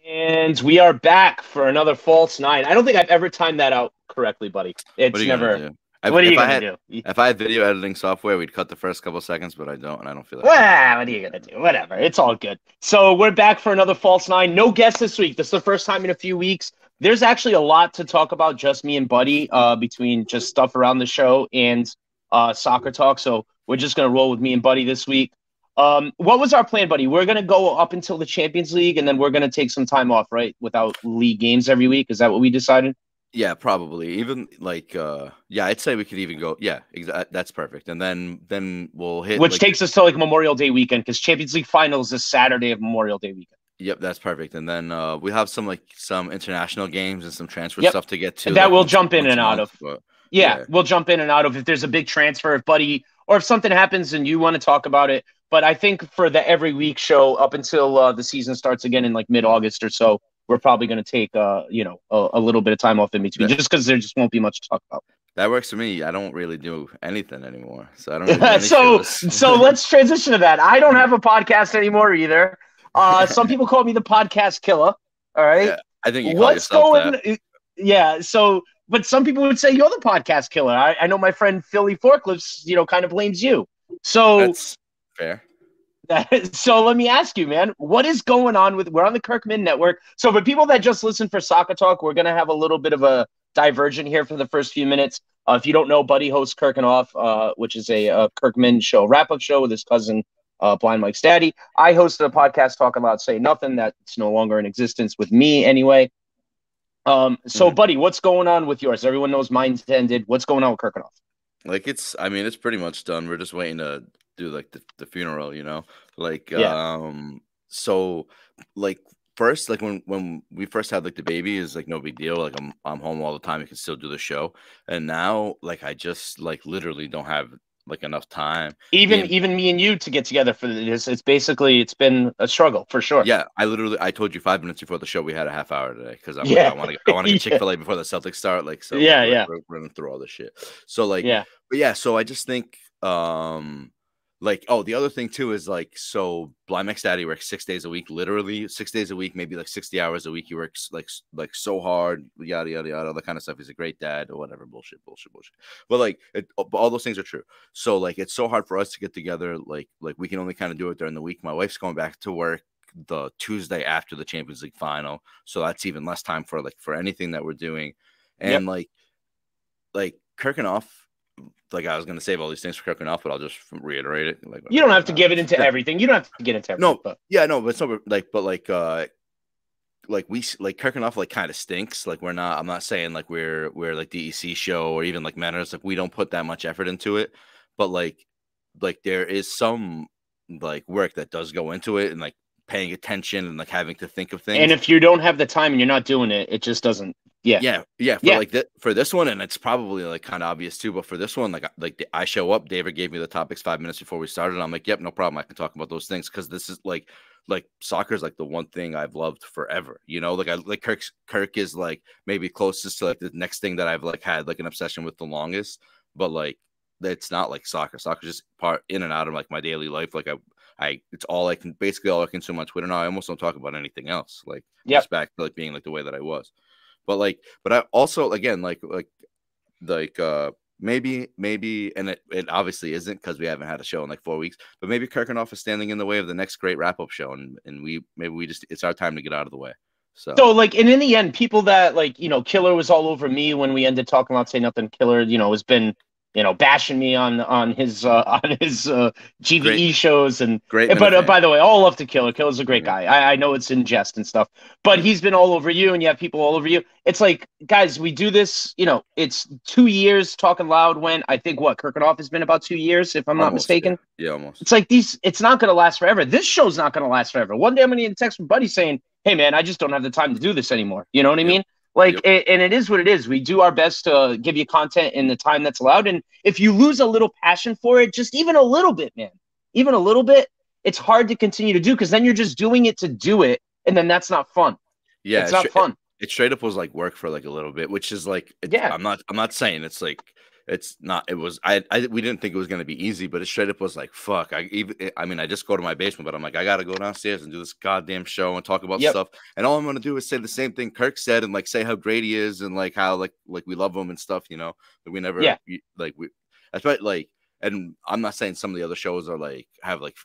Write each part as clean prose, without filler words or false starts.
And we are back for another false nine. I don't think I've ever timed that out correctly, buddy. What are It's you gonna never. do? What are If you I gonna had do? video editing software, we'd cut the first couple seconds, but I don't, and I don't feel like doing Well, what are you gonna do? Whatever. It's all good. So we're back for another false nine. No guests this week. This is the first time in a few weeks. There's actually a lot to talk about, just me and Buddy, between just stuff around the show and soccer talk. So we're just gonna roll with me and Buddy this week. What was our plan, Buddy? We're gonna go up until the Champions League, and then we're gonna take some time off, right? Without league games every week. Is that what we decided? Yeah, probably. Even like, yeah, I'd say we could even go. Yeah, that's perfect. And then we'll hit Which like, takes us to like Memorial Day weekend because Champions League finals is Saturday of Memorial Day weekend. yep, that's perfect. And then we have some international games and some transfer Yep. stuff to get to, That like we'll once jump in once and a out month. of. But Yeah, yeah, we'll jump in and out of if there's a big transfer, if Buddy, or if something happens and you want to talk about it. But I think for the every week show up until the season starts again in like mid-August or so, we're probably going to take a little bit of time off in between, that just because there just won't be much to talk about. that works for me. I don't really do anything anymore, so I don't really do any so shows. so let's transition to that. I don't have a podcast anymore either. Some people call me the podcast killer. All right. Yeah, I think you call What's yourself that. going? Yeah. So, but some people would say you're the podcast killer. I know my friend Philly Forklifts, kind of blames you. So, That's fair. so let me ask you, man, what is going on with? We're on the Kirkman Network. So, for people that just listen for soccer talk, we're gonna have a little bit of a diversion here for the first few minutes. If you don't know, Buddy hosts Kirkin Off, which is a Kirkman show, wrap-up show with his cousin, Blind Mike's daddy. I hosted a podcast talking about Say Nothing that's no longer in existence with me anyway. So, Mhm. Buddy, what's going on with yours? Everyone knows mine's ended. What's going on with Kirkin Off? Like I mean, it's pretty much done. We're just waiting to do like the funeral, Like Yeah. so like first like when we first had like the baby is like no big deal. Like I'm home all the time. You can still do the show. And now like I just like literally don't have like enough time. Me and Even me and you to get together for this, it's been a struggle for sure. Yeah, I told you 5 minutes before the show we had a half hour today because I'm like Yeah. I want to get Yeah. Chick-fil-A before the Celtics start. Like so like Yeah. Yeah. we're running through all this shit. So like Yeah. but yeah, so I just think like oh the other thing too is like so Blind Max Daddy works 6 days a week, literally 6 days a week, maybe like 60 hours a week. He works like so hard, yada yada yada, all that kind of stuff. He's a great dad or whatever, bullshit. But like but all those things are true. So like it's so hard for us to get together. Like we can only kind of do it during the week. My wife's going back to work the Tuesday after the Champions League final, so that's even less time for anything that we're doing. Yep. And like Kirkenoff, like I was gonna save all these things for Kirkenoff, but I'll just reiterate it. Like You don't have to give it into everything. You don't have to get into everything. no, yeah, no, but it's not like we like Kirkenoff like kind of stinks. Like I'm not saying like we're like DEC show or even like Manners. Like we don't put that much effort into it, but like there is some like work that does go into it and like paying attention and like having to think of things. And if you don't have the time and you're not doing it, it just doesn't. Yeah. For this one, and it's probably like kind of obvious too, but for this one, I show up, David gave me the topics 5 minutes before we started. I'm like, yep, no problem, I can talk about those things because this is like soccer is like the one thing I've loved forever. Like I like Kirk is like maybe closest to like the next thing that I've like had like an obsession with the longest, but like it's not like soccer. Soccer's just part in and out of like my daily life. Like it's all I can basically all I consume on Twitter now. I almost don't talk about anything else. Like just back to like being like the way that I was. But I also again maybe and it obviously isn't because we haven't had a show in like 4 weeks. But maybe Kirkenoff is standing in the way of the next great wrap up show, and we just it's our time to get out of the way. So like, and in the end, people that like, Killer was all over me when we ended talking about Say Nothing. Killer, has been, bashing me on his GVE shows great. But by the way, all love to Killer. Killer's a great guy. I know it's in jest and stuff, but he's been all over you, and you have people all over you. It's like, guys, we do this. It's 2 years. Talking Loud went. I think Kirkenoff has been about 2 years, if I'm not mistaken. Yeah, almost. It's like it's not going to last forever. This show's not going to last forever. One day I'm going to get a text from Buddy saying, hey, man, I just don't have the time to do this anymore. You know what I mean? And it is what it is. We do our best to give you content in the time that's allowed. And if you lose a little passion for it, just even a little bit, man, even a little bit, it's hard to continue to do because then you're just doing it to do it. And then that's not fun. Yeah. It's not fun. It straight up was like work for like a little bit, which is like, I'm not saying it's like, it's not. It was we didn't think it was gonna be easy, but it straight up was like fuck. I mean I just go to my basement, but I'm like I gotta go downstairs and do this goddamn show and talk about Yep. stuff. And all I'm gonna do is say the same thing Kirk said and like say how great he is and like how like we love him and stuff. You know, that we never Yeah. like we. That's right. Like, and I'm not saying some of the other shows are like have like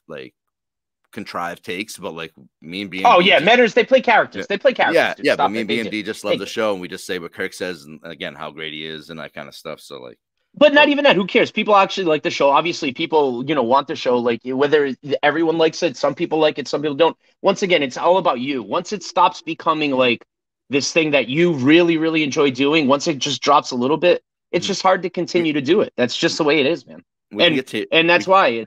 contrived takes, but like me and Oh BMD yeah, just Matters. They play characters. They play characters. yeah, Dude. yeah. But Stop me it. and They do. BMD just love They the do. show, and we just say what Kirk says, and again how great he is, and that kind of stuff. So like, But not but even that. Who cares? People actually like the show. Obviously, people, want the show. Like whether everyone likes it, some people like it, some people don't. Once again, it's all about you. Once it stops becoming like this thing that you really, really enjoy doing, once it just drops a little bit, it's mhm. just hard to we continue to do it. That's just the way it is, man. we can And get to and that's we why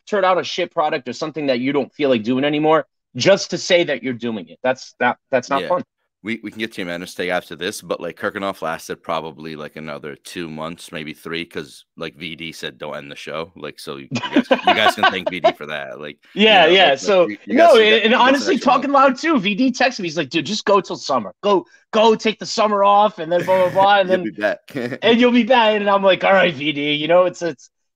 turn out a shit product or something that you don't feel like doing anymore just to say that you're doing it. That's not yeah. fun. We can get to your Madness Day after this, but like Kirkenoff lasted probably like another 2 months, maybe three, because like VD said don't end the show. Like so you guys can thank VD for that. Like Yeah, yeah. like So you no, guys and you got an honestly, extra month. talking loud too. VD texted me. He's like, dude, just go till summer. Go, take the summer off, and then blah blah blah, and You'll then be back. and you'll be back. And I'm like, all right, VD.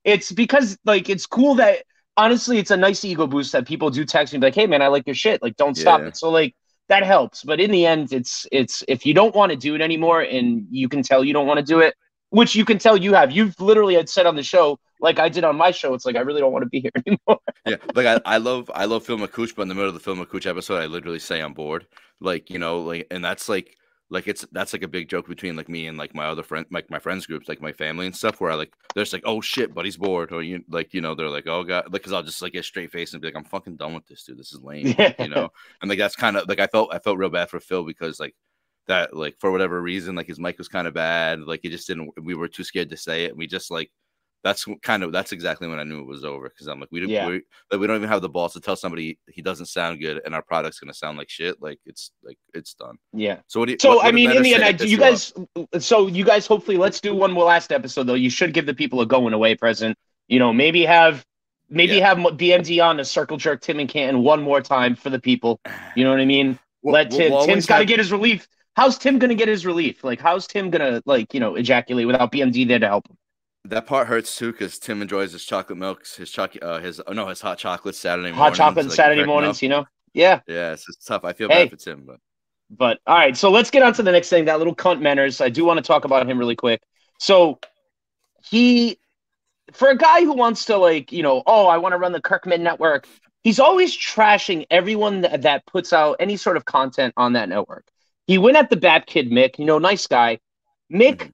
It's because like it's cool that honestly, it's a nice ego boost that people do text me like, hey man, I like your shit. Like, don't stop Yeah. it. So like that helps. But in the end, it's if you don't want to do it anymore, and you can tell you don't want to do it, which you can tell you have. You've literally had said on the show, like I did on my show. It's like I really don't want to be here anymore. Yeah, like I love Phil McCooch, but in the middle of the Phil McCooch episode, I literally say I'm bored. Like like, and that's that's like a big joke between like me and like my other friend, like my friends groups, like my family and stuff, where I like they're just like, oh shit, buddy's bored, or they're like, oh god, like because I'll just like get straight face and be like, I'm fucking done with this, dude. This is lame, like, Yeah. and like that's kind of like I felt real bad for Phil because like that like for whatever reason like his mic was kind of bad, like he just didn't. We were too scared to say it, and we just like that's exactly when I knew it was over because I'm like Yeah. we don't even have the balls to tell somebody he doesn't sound good and our product's gonna sound like shit. Like it's done. Yeah. So what do you So I what did mean, in Meta the say end, that pissed you you off? guys. So you guys, hopefully, let's do one more last episode though. You should give the people a going away present. Maybe Yeah. have BMD on to circle jerk Tim and Canton one more time for the people. You know what I mean? Let We'll Tim. Tim's always got to have get his relief. How's Tim gonna get his relief? Like, how's Tim gonna ejaculate without BMD there to help him? that part hurts too because Tim enjoys his chocolate milks, his his hot chocolate Saturday Hot chocolate mornings, on like Saturday Kirk enough. mornings. Yeah. Yeah, it's tough. I feel bad Hey, for Tim, but but all right. So let's get on to the next thing. That little cunt Manners. I do want to talk about him really quick. So he for a guy who wants to oh, I want to run the Kirkman network, he's always trashing everyone that puts out any sort of content on that network. He went at the Bat Kid Mick, nice guy. Mick,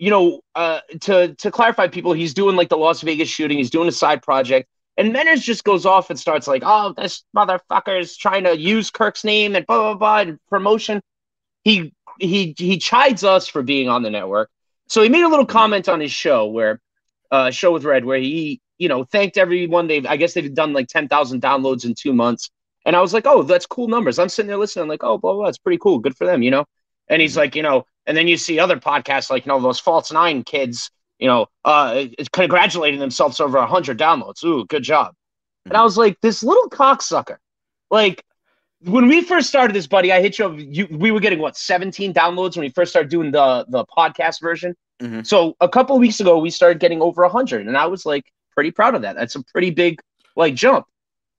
mhm. to clarify people, he's doing like the Las Vegas shooting, he's doing a side project, and Menners just goes off and starts like, oh, this motherfucker is trying to use Kirk's name and blah blah blah and promotion. He chides us for being on the network. So he made a little Mhm. comment on his show show with Red, where he, thanked everyone. I guess they've done like 10,000 downloads in 2 months. And I was like, oh, that's cool numbers. I'm sitting there listening. I'm like, oh, blah, blah, that's pretty cool. Good for them. And he's Mhm. like, and then you see other podcasts like, those False Nine kids, congratulating themselves over 100 downloads. Ooh, good job. And I Mhm. was like, this little cocksucker. Like, when we first started this, buddy, I hit we were getting what, 17 downloads when we first started doing the podcast version. Mhm. So a couple of weeks ago, we started getting over 100, and I was like pretty proud of that. That's a pretty big jump.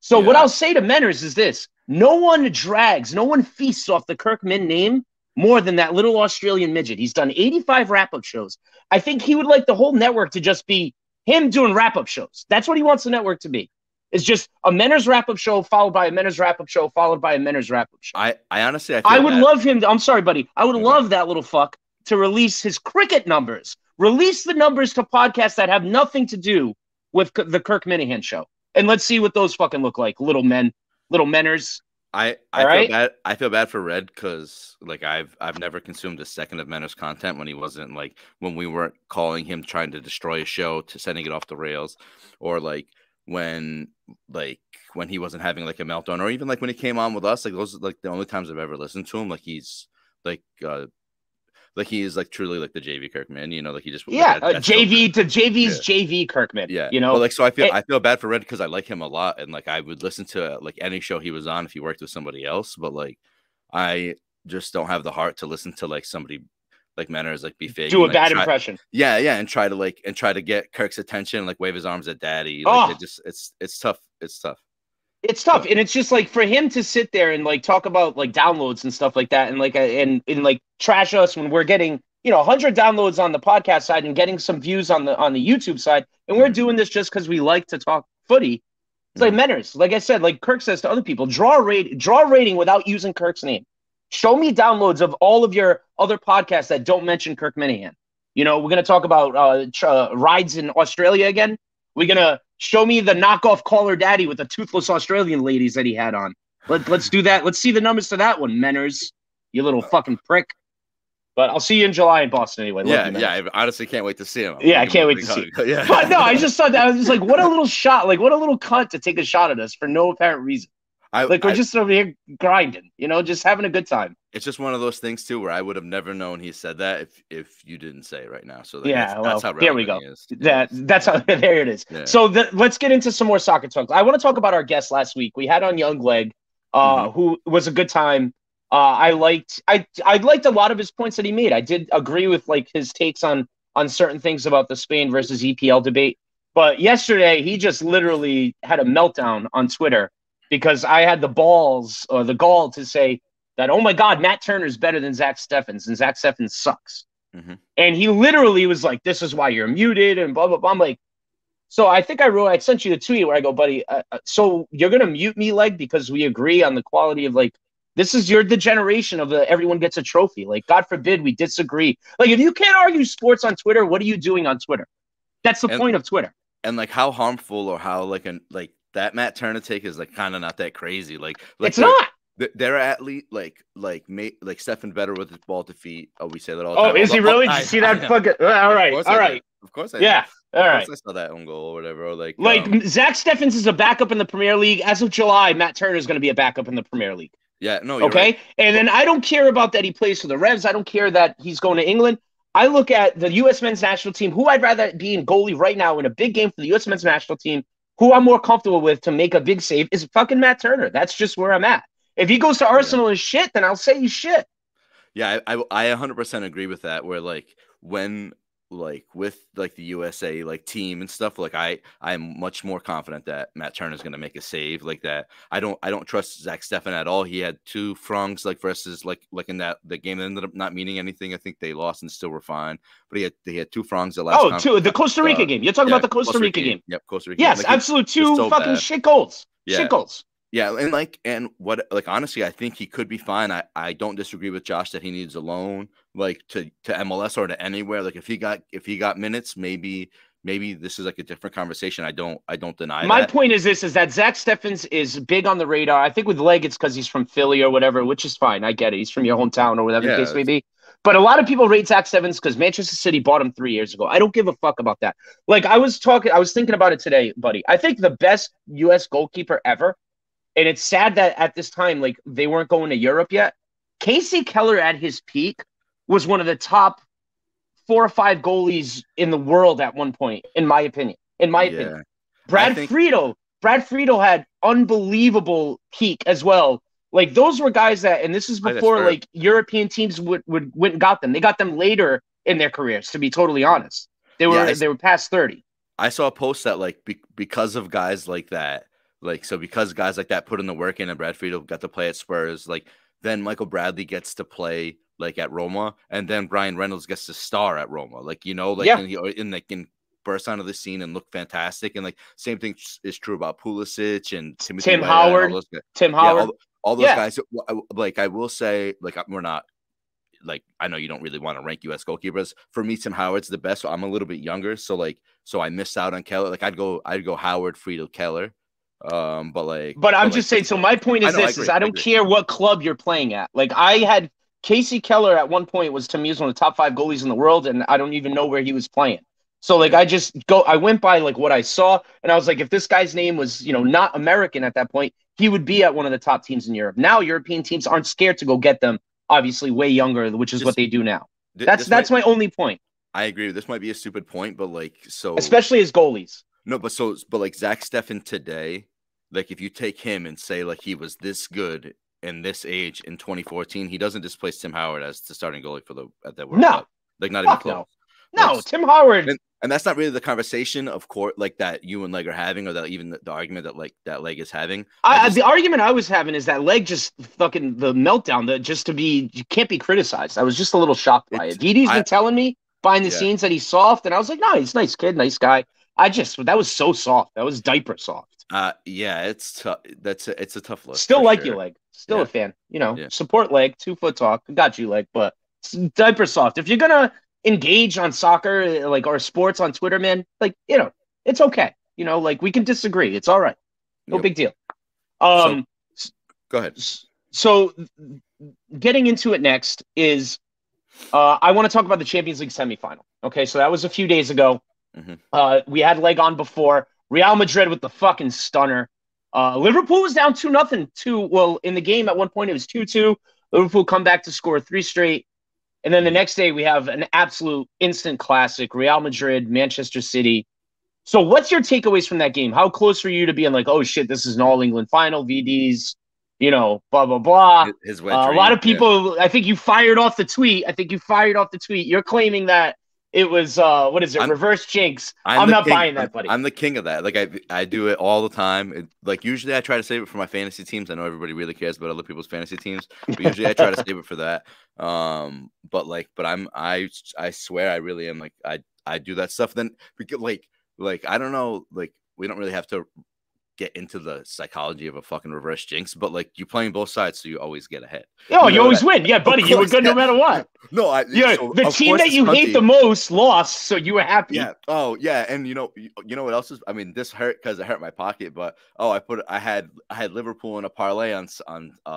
So what Yeah. I'll say to Menners is this: no one feasts off the Kirkman name more than that little Australian midget. He's done 85 wrap-up shows. I think he would like the whole network to just be him doing wrap-up shows. That's what he wants the network to be. It's just a Menners wrap-up show followed by a Menners wrap-up show followed by a Menners wrap-up show. I honestly I I feel would bad. love him. I'm sorry, buddy. I would Okay. love that little fuck to release his cricket numbers. Release the numbers to podcasts that have nothing to do with the Kirk Minahan show, and let's see what those fucking look like. Little Menners. I All I feel right. bad. I feel bad for Red because like I've never consumed a second of Mentor's content when he wasn't like when we weren't calling him trying to destroy a show to sending it off the rails, or when like when he wasn't having like a meltdown, or even like when he came on with us. Like those are like the only times I've ever listened to him. Like like he is like truly like the JV Kirkman. Like he just like Yeah, that's so good. JV to JV's Yeah. JV Kirkman. Yeah, but like so It, I feel bad for Red because I like him a lot, and like I would listen to like any show he was on if he worked with somebody else, but like I just don't have the heart to listen to like somebody like Manners, like be fake Do and a like bad try, impression. yeah, yeah, and try to get Kirk's attention, like wave his arms at daddy. Like Oh, it's tough. It's tough. it's tough, But and it's just like for him to sit there and like talk about like downloads and stuff like that, and like and like trash us when we're getting 100 downloads on the podcast side and getting some views on the YouTube side, and we're mhm, doing this just because we like to talk footy. It's like mhm. Menners, like I said, like Kirk says to other people, draw a rating without using Kirk's name. Show me downloads of all of your other podcasts that don't mention Kirk Minahan. We're going to talk about rides in Australia again. We're going to show me the knockoff caller daddy with the toothless Australian ladies that he had on. Let's do that. Let's see the numbers to that one, Menners, you little fucking prick. But I'll see you in July in Boston anyway. Love Yeah, you, man. yeah. I honestly can't wait to see him. Yeah, I can't wait to see hug. Yeah. But no, I just thought that I was just like, what a little shot, like what a little cunt to take a shot at us for no apparent reason. Like we're just over here grinding, just having a good time. It's just one of those things too, where I would have never known he said that if you didn't say it right now. So like, yeah, that's how here we go. he is. That's how there it is. Yeah. So let's get into some more soccer talk. I want to talk about our guest last week. We had on Young Leg, who was a good time. I liked a lot of his points that he made. I did agree with like his takes on certain things about the Spain versus EPL debate. But yesterday he just literally had a meltdown on Twitter because I had the balls or the gall to say that, oh my God, Matt Turner's better than Zach Steffens and Zach Steffens sucks. Mm-hmm. And he literally was like, this is why you're muted and blah, blah, blah. I'm like, so I think I sent you the tweet where I go, buddy, so you're going to mute me, Leg, because we agree on the quality of like, you're the generation of the everyone gets a trophy. Like, God forbid we disagree. Like, if you can't argue sports on Twitter, what are you doing on Twitter? That's the point of Twitter. And like how harmful or how like that Matt Turner take is like kind of not that crazy. Like it's not. They're athlete like Stefan better with his ball to feet. Oh, we say that all the time. Oh, is he really? Did you see that fucking? All right, all right. Of course I yeah. Did. All right. I saw that own goal or whatever. Or like Zach Steffens is a backup in the Premier League. As of July, Matt Turner is going to be a backup in the Premier League. Yeah, no, okay. Right. And then I don't care about that he plays for the Revs. I don't care that he's going to England. I look at the U.S. men's national team, who I'd rather be in goalie right now in a big game for the U.S. men's national team, who I'm more comfortable with to make a big save is fucking Matt Turner. That's just where I'm at. If he goes to Arsenal as shit, then I'll say he's shit. Yeah, I 100% agree with that. Where like when like with like the USA like team and stuff, like I'm much more confident that Matt Turner is gonna make a save like that. I don't trust Zach Steffen at all. He had 2 frongs like versus like in that the game that ended up not meaning anything. I think they lost and still were fine. But he had 2 frongs the last. The Costa Rica game. You're talking about the Costa Rica game. Yep, Costa Rica. Yes, absolute 2 so fucking bad. Shit goals. Yeah. Shit goals. Yeah, and what like honestly, I think he could be fine. I don't disagree with Josh that he needs a loan like to MLS or to anywhere. Like if he got minutes, maybe this is like a different conversation. I don't deny that. My point is that Zach Steffens is big on the radar. I think with Leg it's because he's from Philly or whatever, which is fine. I get it. He's from your hometown or whatever the case may be. But a lot of people rate Zach Steffens because Manchester City bought him 3 years ago. I don't give a fuck about that. Like I was thinking about it today, buddy. I think the best U.S. goalkeeper ever. And it's sad that at this time, like, they weren't going to Europe yet. Casey Keller at his peak was one of the top 4 or 5 goalies in the world at one point, in my opinion. Brad Friedel had unbelievable peak as well. Like, those were guys that, and this is before, like, European teams went and got them. They got them later in their careers, to be totally honest. They were past 30. I saw a post that, like, because of guys like that, like, so because guys like that put in the work in and Brad Friedel got to play at Spurs, like then Michael Bradley gets to play like at Roma and then Brian Reynolds gets to star at Roma. Like, in burst onto the scene and look fantastic. And like same thing is true about Pulisic and Tim Howard. All those guys. Like I will say, like we're not like I know you don't really want to rank U.S. goalkeepers. For me, Tim Howard's the best. So I'm a little bit younger, so I missed out on Keller. Like I'd go Howard, Friedel, Keller. But I'm just saying. So my point is I don't care what club you're playing at. Like I had Casey Keller at one point was to me one of the top 5 goalies in the world, and I don't even know where he was playing. So like I went by like what I saw, and I was like, if this guy's name was not American at that point, he would be at one of the top teams in Europe. Now European teams aren't scared to go get them. Obviously, way younger, which is what they do now. That's my only point. I agree. This might be a stupid point, but like especially as goalies. No, but like Zach Steffen today, like if you take him and say like he was this good in this age in 2014, he doesn't displace Tim Howard as the starting goalie for at the World No, Cup. Like not even fuck close. no. Like, No, Tim Howard. and that's not really the conversation of court like that you and Leg are having, or that even the argument that like that Leg is having. The argument I was having is that Leg just fucking the meltdown that just to be you can't be criticized. I was just a little shocked by it. Didi's been telling me behind the scenes that he's soft, and I was like, no, he's a nice kid, nice guy. That was so soft. That was diaper soft. Yeah, it's tough. It's a tough look. Still like you, Leg. Still a fan. Support Leg. 2 foot talk. Got you, Leg. But diaper soft. If you're gonna engage on soccer, like or sports on Twitter, man, like it's okay. Like we can disagree. It's all right. No big deal. So, go ahead. So getting into it next is I want to talk about the Champions League semifinal. Okay, so that was a few days ago. Mm-hmm. We had Leg on before. Real Madrid with the fucking stunner. Liverpool was down 2-0. Well, in the game at one point it was 2-2. Liverpool come back to score 3 straight. And then the next day we have an absolute instant classic, Real Madrid, Manchester City. So what's your takeaways from that game? How close were you to being like, oh shit, this is an all England final, VDs, blah, blah, blah. His a lot of people, I think you fired off the tweet. You're claiming that it was, reverse jinx. I'm not buying that, buddy. I'm the king of that. Like I do it all the time. Like usually I try to save it for my fantasy teams. I know everybody really cares about other people's fantasy teams, but usually I try to save it for that. But I swear I really am. Like I do that stuff. Then like I don't know. Like we don't really have to get into the psychology of a fucking reverse jinx, but like you're playing both sides, so you always get ahead. You always win. Yeah, buddy, you were good no matter what. No, the team that you hate the most lost, so you were happy. Yeah. Oh, yeah. And you know what else is? I mean, this hurt because it hurt my pocket, but I had Liverpool in a parlay on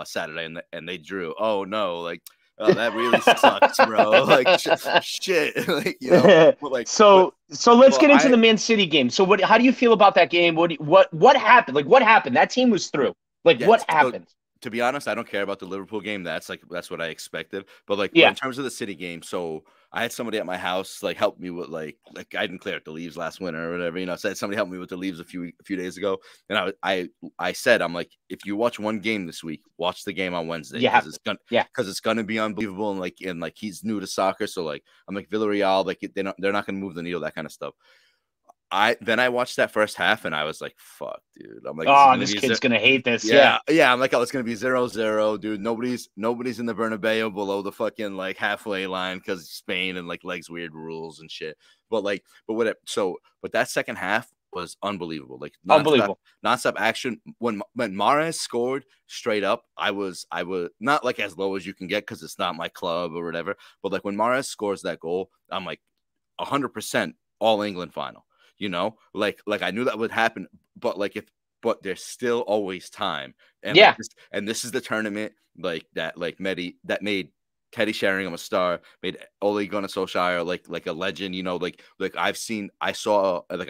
Saturday, and they drew. Oh no, like. Oh, that really sucks, bro. Like shit. Like, so let's get into the Man City game. So how do you feel about that game? What happened? Like what happened? That team was through. Like what happened? To be honest, I don't care about the Liverpool game. That's what I expected. But in terms of the City game, so I had somebody at my house like help me with like I didn't clear up the leaves last winter or whatever. So I had somebody help me with the leaves a few days ago, and I said I'm like, if you watch one game this week, watch the game on Wednesday because it's gonna be unbelievable and he's new to soccer, so like I'm like Villarreal, like they're not gonna move the needle, that kind of stuff. I watched that first half and I was like, fuck, dude. I'm like, this kid's going to hate this. Yeah. I'm like, it's going to be 0-0, dude. Nobody's in the Bernabeu below the fucking like halfway line because Spain and like Leg's weird rules and shit. But that second half was unbelievable. Like nonstop action. When Mahrez scored straight up, I was not like as low as you can get because it's not my club or whatever. But like when Mahrez scores that goal, I'm like 100% all England final. Like I knew that would happen, but there's still always time. And this is the tournament that made Teddy Sheringham a star, made Ole Gunnar Solskjaer like a legend. I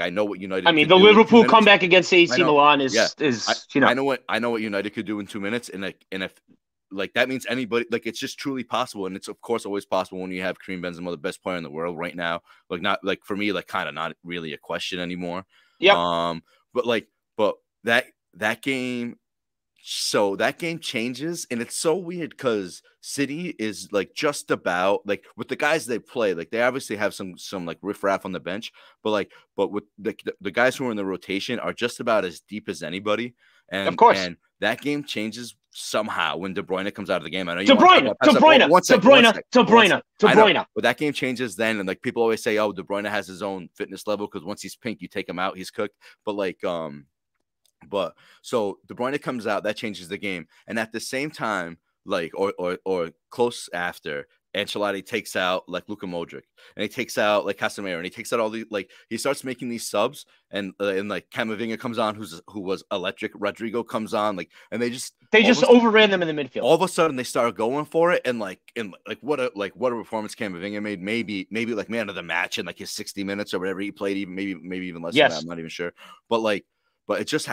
know what United. I mean, the Liverpool comeback against AC Milan is I know what United could do in 2 minutes, and if that means anybody, like it's just truly possible, and it's of course always possible when you have Karim Benzema, the best player in the world right now. Like not like for me, like kind of not really a question anymore. Yeah. But that game, so that game changes, and it's so weird because City is like just about like with the guys they play, like they obviously have some like riffraff on the bench, but with the guys who are in the rotation are just about as deep as anybody. And of course, and that game changes somehow when De Bruyne comes out of the game. I know De Bruyne. But that game changes then, and like people always say, "Oh, De Bruyne has his own fitness level because once he's pink, you take him out, he's cooked." But so De Bruyne comes out, that changes the game, and at the same time, like or close after, Ancelotti takes out like Luka Modric, and he takes out like Casemiro, and he takes out all the like he starts making these subs, and like Camavinga comes on, who was electric. Rodrigo comes on, like, and they just overran them in the midfield. All of a sudden, they start going for it, and what a performance Camavinga made. Maybe like man of the match in like his 60 minutes or whatever he played, even maybe even less than that. I'm not even sure, but it just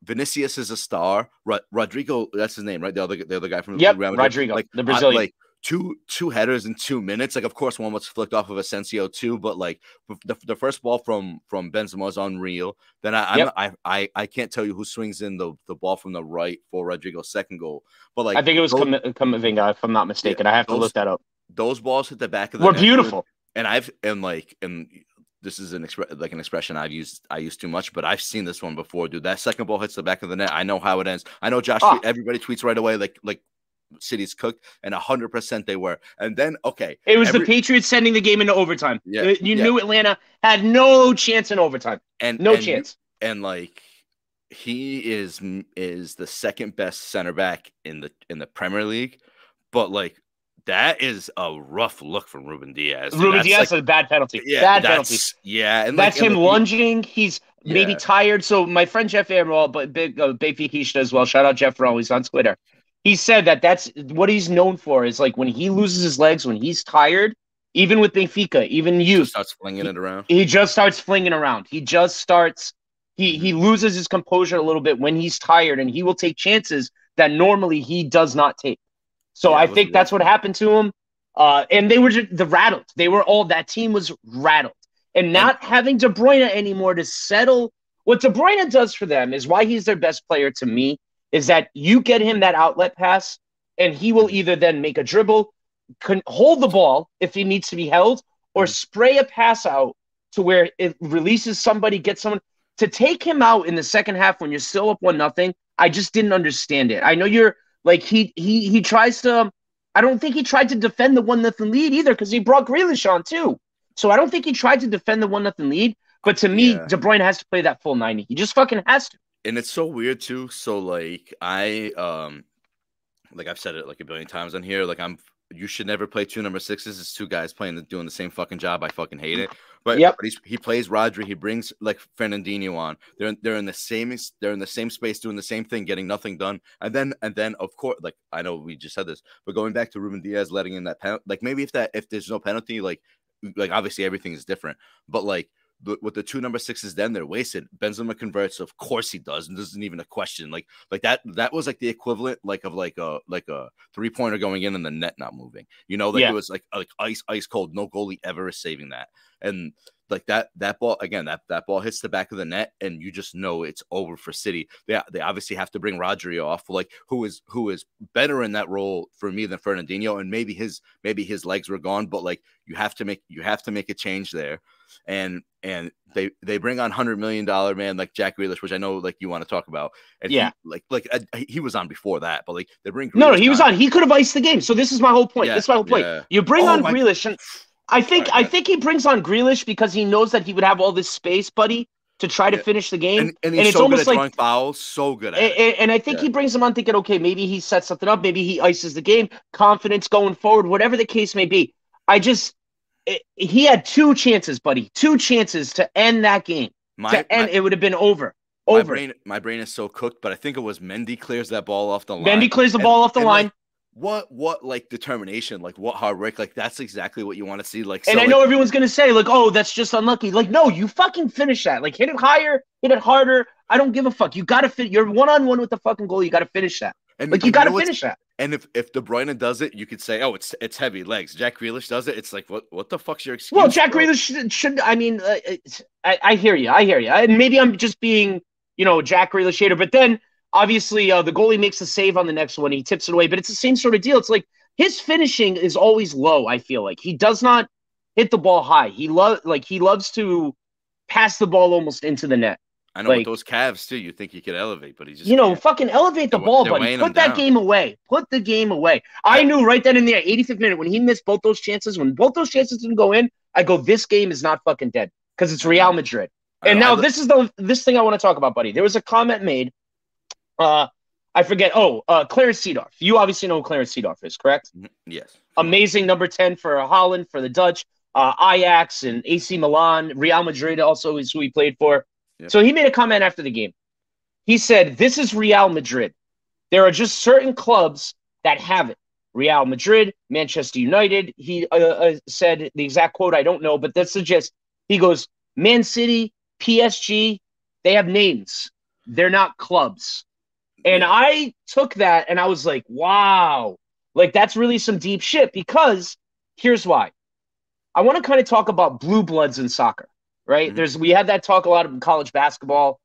Vinicius is a star. Rodrigo, that's his name, right? The other guy from Real Madrid. Rodrigo, the Brazilian. two headers in 2 minutes. Like, of course, one was flicked off of Asensio too, but like the first ball from Benzema was unreal. Then I can't tell you who swings in the ball from the right for Rodrigo's second goal, but like I think it was Camavinga, if I'm not mistaken. I have to look that up. Those balls hit the back of the We're net, beautiful. dude. And this is an expression I use too much, but I've seen this one before, dude. That second ball hits the back of the net. I know how it ends. I know everybody tweets right away like City's cooked, and 100% they were. And then it was the Patriots sending the game into overtime. Yeah, you knew Atlanta had no chance in overtime, no chance. And like he is the second best center back in the Premier League, but like that is a rough look from Ruben Diaz. Ruben Diaz is a bad penalty. Yeah, bad penalty. Yeah, and that's him lunging. He's maybe tired. So my friend Jeff Amaral, but big Fikishta as well. Shout out Jeff Amaral. He's on Twitter. He said that's what he's known for is like when he loses his legs, when he's tired, even with Benfica, even youth, just starts flinging it around. He just starts flinging around. He just starts. He loses his composure a little bit when he's tired, and he will take chances that normally he does not take. So I think that's what happened to him. And they were just rattled. That team was rattled. And not having De Bruyne anymore to settle. What De Bruyne does for them is why he's their best player to me, is that you get him that outlet pass, and he will either then make a dribble, hold the ball if he needs to be held, or spray a pass out to where it releases somebody, gets someone. To take him out in the second half when you're still up 1-0, I just didn't understand it. I know you're like he tries to. I don't think he tried to defend the 1-0 lead either because he brought Grealish on too. So I don't think he tried to defend the 1-0 lead. But to me, De Bruyne has to play that full 90. He just fucking has to. And it's so weird too. So like I've said it like a billion times on here. Like you should never play two number sixes. It's two guys doing the same fucking job. I fucking hate it. But he plays Rodri. He brings like Fernandinho on. They're in the same space doing the same thing, getting nothing done. And then of course, like I know we just said this, but going back to Ruben Diaz letting in that penalty, like maybe if there's no penalty, like obviously everything is different. But like with the two number sixes, then they're wasted. Benzema converts, of course he does, and this isn't even a question. Like that was like the equivalent of a 3-pointer going in and the net not moving. You know, it was like ice cold. No goalie ever is saving that. And like that ball again, that ball hits the back of the net, and you just know it's over for City. They obviously have to bring Rodri off, like who is better in that role for me than Fernandinho, and maybe his legs were gone, but like you have to make a change there. And they bring on $100 million man like Jack Grealish, which I know like you want to talk about. And he was on before that, but like they bring Grealish no, he was on. He could have iced the game. So this is my whole point. Yeah. You bring on Grealish, and I think he brings on Grealish because he knows that he would have all this space, buddy, to try to finish the game. And he's it's so almost good at drawing fouls, so good at it. And I think he brings him on thinking, okay, maybe he sets something up, maybe he ices the game, confidence going forward, whatever the case may be. He had 2 chances, buddy, 2 chances to end that game. It would have been over. My brain is so cooked, but I think it was Mendy clears that ball off the line. Mendy clears the ball off the line. Like, what like determination, like what hard work, like that's exactly what you want to see. Like, and I know everyone's gonna say, like, oh, that's just unlucky. Like, no, you fucking finish that. Like, hit it higher, hit it harder. I don't give a fuck. You gotta fit. You're 1-on-1 with the fucking goal. You gotta finish that. And like you gotta finish that. And if De Bruyne does it, you could say, oh, it's heavy legs. Jack Grealish does it. It's like, what the fuck's your excuse? Well, Jack Grealish should. I mean, I hear you. And maybe I'm just being, Jack Grealish hater. But then obviously the goalie makes the save on the next one. He tips it away. But it's the same sort of deal. It's like his finishing is always low. I feel like he does not hit the ball high. He loves to pass the ball almost into the net. I know, with those calves too, you think he could elevate, but he just fucking elevate the ball, buddy. Put that game away. Put the game away. I knew right then and there, 85th minute, when he missed both those chances, when both those chances didn't go in, I go, this game is not fucking dead because it's Real Madrid. And now this is this thing I want to talk about, buddy. There was a comment made. I forget. Clarence Seedorf. You obviously know who Clarence Seedorf is, correct? Yes. Amazing number 10 for Holland, for the Dutch, Ajax and AC Milan. Real Madrid also is who he played for. Yep. So he made a comment after the game. He said, this is Real Madrid. There are just certain clubs that have it. Real Madrid, Manchester United. He said the exact quote, I don't know, but that's the gist. He goes, Man City, PSG, they have names. They're not clubs. And I took that and I was like, wow. Like, that's really some deep shit because here's why. I want to kind of talk about blue bloods in soccer, right? Mhm. We had that talk a lot in college basketball.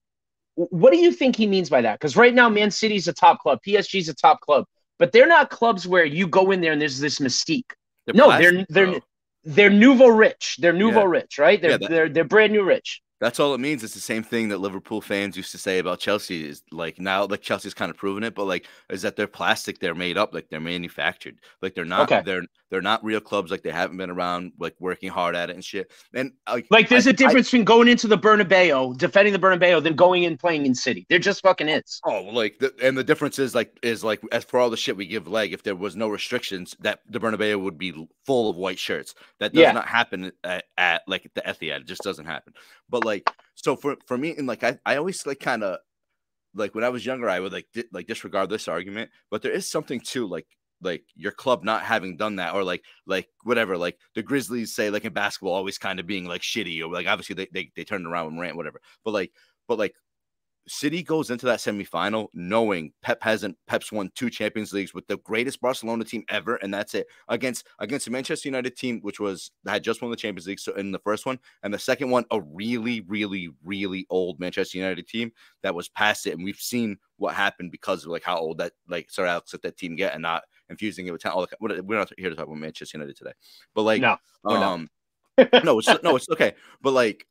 What do you think he means by that? Because right now, Man City's a top club, PSG's a top club, but they're not clubs where you go in there and there's this mystique. They're No, plastic, bro. they're nouveau rich. They're nouveau Yeah, rich, right? yeah. They're brand new rich. That's all it means. It's the same thing that Liverpool fans used to say about Chelsea. Is like now, like Chelsea's kind of proven it, but like is that they're plastic, they're made up, like they're manufactured, like Okay. they're not real clubs, like they haven't been around, like working hard at it and shit. And like Like, there's a I difference between going into the Bernabeu, defending the Bernabeu, than going in playing in City. There just fucking is. oh, like and the difference is like as for all the shit we give leg, if there was no restrictions, that the Bernabeu would be full of white shirts. That does Yeah. not happen at like the Etihad. It just doesn't happen. But like so for me, and like I always like kind of like when I was younger, I would like disregard this argument, but there is something to like your club not having done that, or like whatever, like the Grizzlies say, like in basketball, always kind of being like shitty, or like obviously they turned around with Morant, whatever. But like City goes into that semifinal knowing Pep's won 2 Champions Leagues with the greatest Barcelona team ever, and that's it against the Manchester United team, which had just won the Champions League. So in the first one, and the second one, a really, really, really old Manchester United team that was past it, and we've seen what happened because of like how old that Sir Alex let that team get, and not infusing it with talent. We're not here to talk about Manchester United today, but like, No, we're not. no, it's okay, but like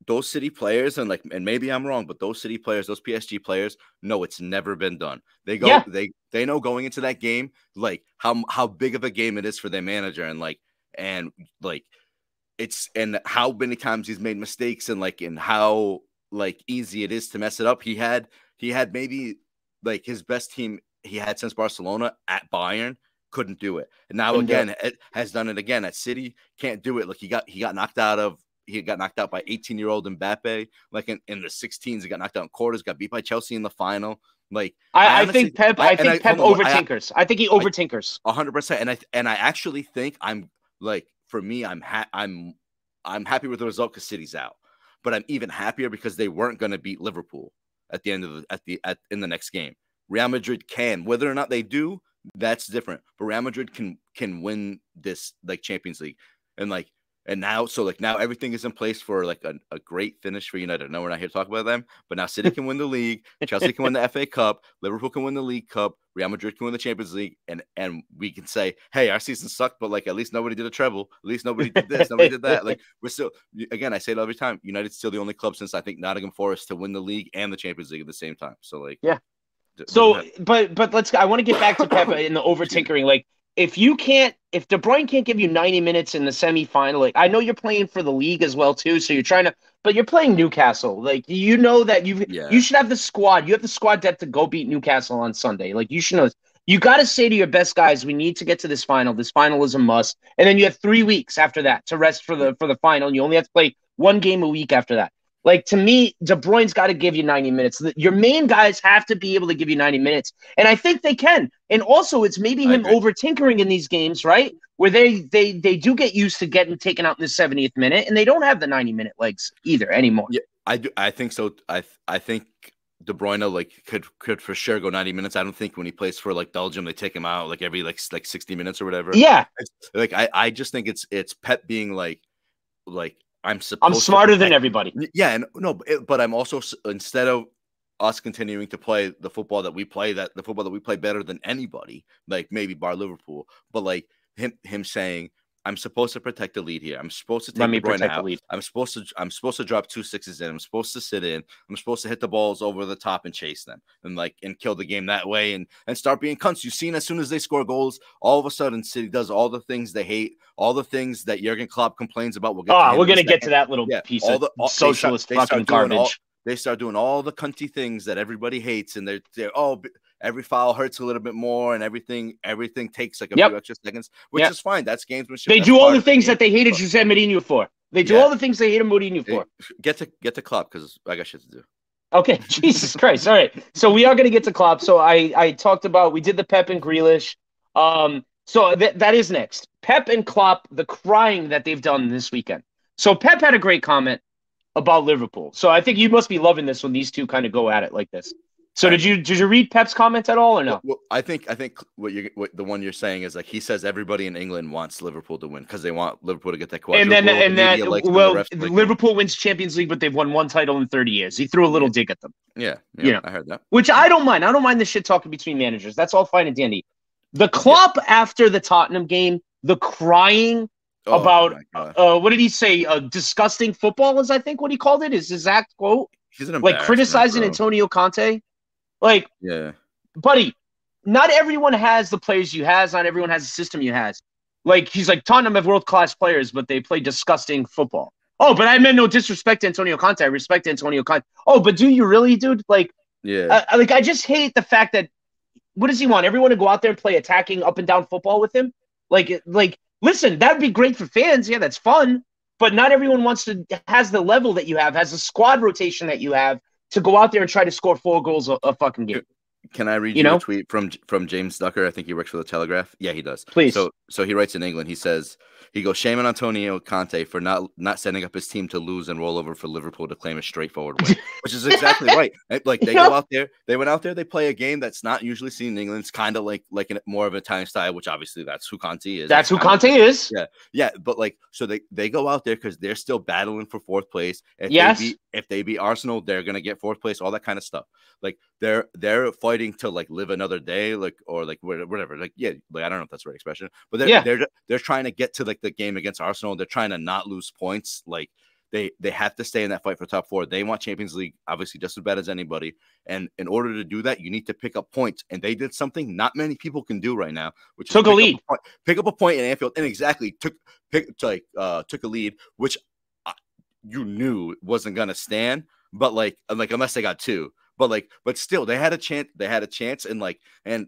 those City players, and maybe I'm wrong, but those City players, those PSG players, no, it's never been done. Yeah. They know going into that game, like how big of a game it is for their manager, and it's and how many times he's made mistakes, and how like easy it is to mess it up. He had maybe like his best team he had since Barcelona at Bayern. Couldn't do it. And now Couldn't do it. again, it has done it again at City. Can't do it. Like he got knocked out by 18-year-old Mbappe. Like in the 16s, he got knocked out in quarters, got beat by Chelsea in the final. Like I think Pep hold on, overtinkers. I think he overtinkers. 100%. And I actually think I'm like, for me, I'm happy with the result because City's out. But I'm even happier because they weren't going to beat Liverpool at the end of in the next game. Real Madrid can. Whether or not they do, that's different. But Real Madrid can win this like Champions League. And now everything is in place for like a great finish for United. No, we're not here to talk about them, but now City can win the league, Chelsea can win the FA Cup, Liverpool can win the League Cup, Real Madrid can win the Champions League, and we can say, hey, our season sucked, but like at least nobody did a treble, at least nobody did this, nobody did that. Like we're still, again, I say it every time, United's still the only club since I think Nottingham Forest to win the league and the Champions League at the same time. So like, Yeah. So, but I want to get back to Pep in the overtinkering. Like, if De Bruyne can't give you 90 minutes in the semifinal, like I know you're playing for the league as well too, so but you're playing Newcastle. Like you know that you should have the squad. You have the squad depth to go beat Newcastle on Sunday. Like you should know. You got to say to your best guys, we need to get to this final. This final is a must. And then you have 3 weeks after that to rest for the final. And you only have to play 1 game a week after that. Like, to me, De Bruyne's got to give you 90 minutes. Your main guys have to be able to give you 90 minutes. And I think they can. And also, it's maybe him over tinkering in these games, right? Where they do get used to getting taken out in the 70th minute, and they don't have the 90-minute legs either anymore. Yeah, I do. I think so. I think De Bruyne like could for sure go 90 minutes. I don't think when he plays for like Belgium, they take him out like every like 60 minutes or whatever. Yeah. I just think it's Pep being like I'm smarter than everybody. Yeah, and no, but I'm also, instead of us continuing to play the football that we play, better than anybody, like maybe bar Liverpool, but like him saying, I'm supposed to protect the lead here. I'm supposed to take De Bruyne out. I'm supposed to drop 2 sixes in. I'm supposed to sit in. I'm supposed to hit the balls over the top and chase them and kill the game that way and start being cunts. You've seen as soon as they score goals, all of a sudden City does all the things they hate, all the things that Jurgen Klopp complains about. We're going to get to that little piece of socialist fucking garbage. They start doing all the cunty things that everybody hates, and they're every foul hurts a little bit more, and everything takes like a few extra seconds, which is fine. That's gamesmanship. They do all the things that they hated Jose Mourinho for. They do all the things they hated Mourinho for. Get to Klopp because I got shit to do. Okay, Jesus Christ. All right. So we are going to get to Klopp. So I talked about, we did the Pep and Grealish. So that is next. Pep and Klopp, the crying that they've done this weekend. So Pep had a great comment about Liverpool. So I think you must be loving this when these two kind of go at it like this. So did you read Pep's comment at all or no? Well, I think what the one you're saying is like he says everybody in England wants Liverpool to win because they want Liverpool to get that And quadruple. then and that the refs Liverpool wins Champions League, but they've won one title in 30 years. He threw a little dig at them. Yeah, I heard that. Which I don't mind. I don't mind the shit talking between managers. That's all fine and dandy. The Klopp after the Tottenham game, the crying about what did he say? Disgusting football is I think what he called it. Is his exact quote. He's an like criticizing Antonio Conte. Like, buddy, not everyone has the players you has. Not everyone has the system you has. Like, he's like, Tottenham have world-class players, but they play disgusting football. Oh, but I meant no disrespect to Antonio Conte. I respect Antonio Conte. Oh, but do you really, dude? Like, I just hate the fact that, what does he want? Everyone to go out there and play attacking up and down football with him? Like, listen, that would be great for fans. Yeah, that's fun. But not everyone has the level that you have, has the squad rotation that you have, to go out there and try to score 4 goals a fucking game. Can I read you a tweet from James Ducker? I think he works for the Telegraph. Yeah, he does. Please. So he writes in England. He goes, shame on Antonio Conte for not setting up his team to lose and roll over for Liverpool to claim a straightforward win, which is exactly right. Like they go out there, they went out there, they play a game that's not usually seen in England. It's kind of like more of an Italian style, which obviously that's who Conte is. That's who Conte is. Yeah. But like, so they go out there because they're still battling for 4th place. If they beat Arsenal, they're gonna get 4th place. All that kind of stuff. Like they're fighting to like live another day, or whatever. Like I don't know if that's the right expression, but they're trying to get to like the game against Arsenal. They're trying to not lose points. Like they have to stay in that fight for top 4. They want Champions League, obviously, just as bad as anybody. And in order to do that, you need to pick up points. And they did something not many people can do right now, which took a lead, pick up a point in Anfield, and took a lead, which you knew wasn't gonna stand. But like unless they got 2. But still, they had a chance. And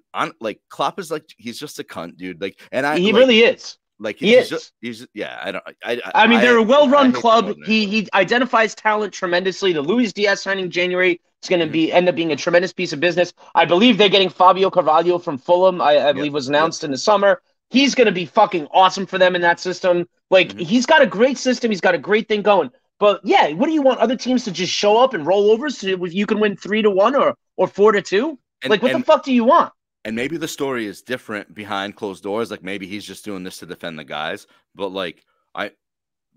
Klopp is like, he's just a cunt, dude. He really is. Like he's yeah. I mean, they're a well-run club. He identifies talent tremendously. The Luis Diaz signing in January is going to end up being a tremendous piece of business. I believe they're getting Fabio Carvalho from Fulham. I believe was announced in the summer. He's going to be fucking awesome for them in that system. He's got a great system. He's got a great thing going. But yeah, what do you want other teams to just show up and roll over so you can win 3-1 or 4-2? What the fuck do you want? And maybe the story is different behind closed doors. Like maybe he's just doing this to defend the guys. But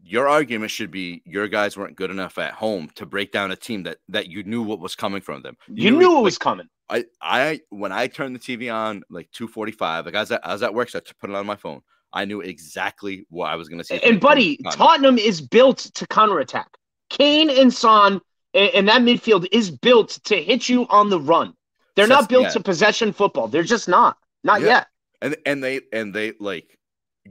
your argument should be your guys weren't good enough at home to break down a team that you knew what was coming from them. You knew it was coming. When I turned the TV on 2:45, like I was at work, so I put it on my phone. I knew exactly what I was going to see. And buddy, Tottenham is built to counterattack. Kane and Son and that midfield is built to hit you on the run. They're not built to possession football. They're just not yet. And they like,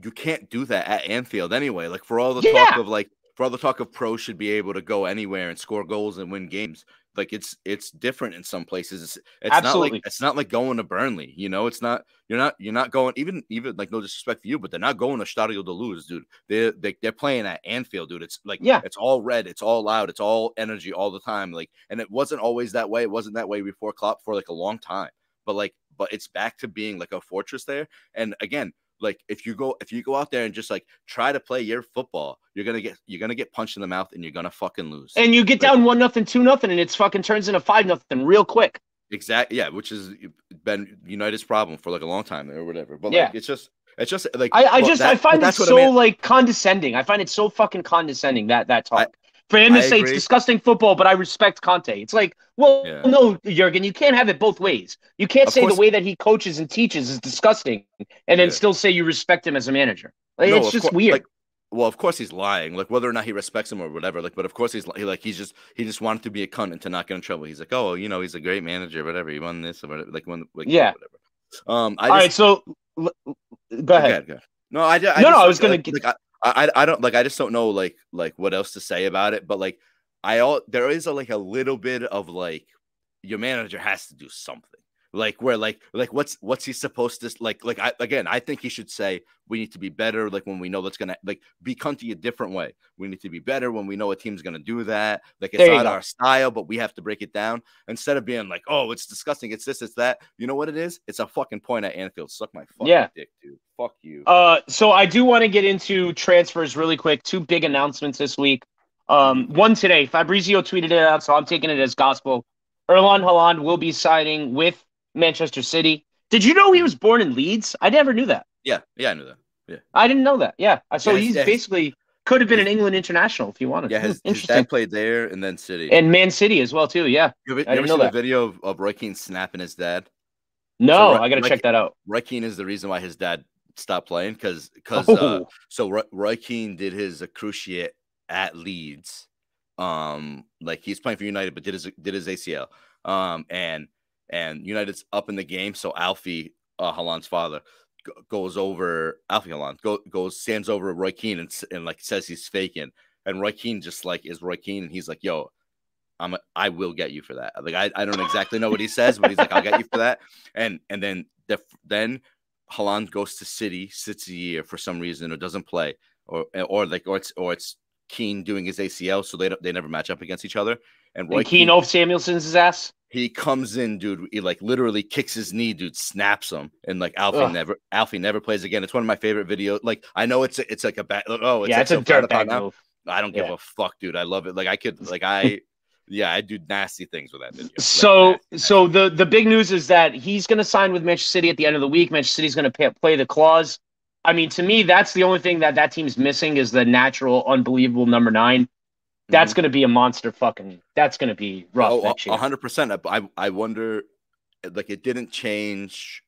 you can't do that at Anfield anyway. Like for all the talk of pros should be able to go anywhere and score goals and win games. Like it's different in some places. It's not like going to Burnley, it's not, you're not going even like, no disrespect to you, but they're not going to Stadio de Luz, dude. They're playing at Anfield, dude. It's like, it's all red, it's all loud, it's all energy all the time. Like, and it wasn't always that way. It wasn't that way before Klopp for like a long time, but it's back to being like a fortress there. And again, like if you go out there and just like try to play your football, you're gonna get punched in the mouth and you're gonna fucking lose. And you get down 1-0, 2-0, and it's fucking turns into 5-0 real quick. Exactly. Yeah, which has been United's problem for like a long time or whatever. But it's just like I find it so like condescending. I find it so fucking condescending that talk. For him to say it's disgusting football, but I respect Conte. It's like, no, Jurgen, you can't have it both ways. You can't say the way that he coaches and teaches is disgusting and then still say you respect him as a manager. It's just weird. Well, of course he's lying. Like whether or not he respects him or whatever. Like, but of course he just wanted to be a cunt and to not get in trouble. He's like, oh, he's a great manager, whatever. He won this or whatever. Whatever. All right, so go ahead. Okay. No, I was gonna get. I don't like. I just don't know like what else to say about it. But like, there is a little bit of like your manager has to do something. Like where what's he supposed to I think he should say we need to be better. Like when we know that's gonna be cunty a different way. We need to be better when we know a team's gonna do that. Like it's not our style, but we have to break it down instead of being like, oh, it's disgusting. It's this, it's that. You know what it is? It's a fucking point at Anfield. Suck my fucking dick, dude. Fuck you. So I do want to get into transfers really quick. 2 big announcements this week. One today. Fabrizio tweeted it out, so I'm taking it as gospel. Erling Haaland will be signing with Manchester City. Did you know he Mhm. was born in Leeds? I never knew that. Yeah, yeah, I knew that. Yeah, I didn't know that. Yeah. So yeah, he's basically could have been an his England international if he wanted. yeah, his Interesting. dad played there and then City. And Man City as well too. Yeah. I You ever didn't know see the that. video of Roy Keane snapping his dad? So No, I got to check that out. Roy Keane is the reason why his dad stopped playing Oh, so Roy Keane did his cruciate at Leeds. Like he's playing for United, but did his ACL. And United's up in the game, so Alfie Haaland's father goes over Alfie Haaland goes stands over Roy Keane and like says he's faking, and Roy Keane just like is Roy Keane, and he's like, yo, I will get you for that. Like I don't exactly know what he says, but he's like, I'll get you for that. And then Haaland goes to City, sits a year for some reason, or doesn't play, or it's Keane doing his ACL, so they never match up against each other. And Roy and Keane Keane, off Samuelson's his ass. he comes in, dude. He like literally kicks his knee, dude, snaps him, and like Ugh. Alfie never plays again. It's one of my favorite videos. Like I know it's like a bad. Oh, it's Yeah, like it's a so frowned upon dirtbag now. move. I don't give Yeah. a fuck, dude. I love it. Like I could like I yeah, I do nasty things with that video. Like So, nasty. the big news is that he's going to sign with Manchester City at the end of the week. Manchester City's going to play the clause. I mean, to me, that's the only thing that team's missing is the natural, unbelievable number 9. That's Mm-hmm. going to be a monster fucking. That's going to be rough Oh, next year. 100%. I wonder, like it didn't change.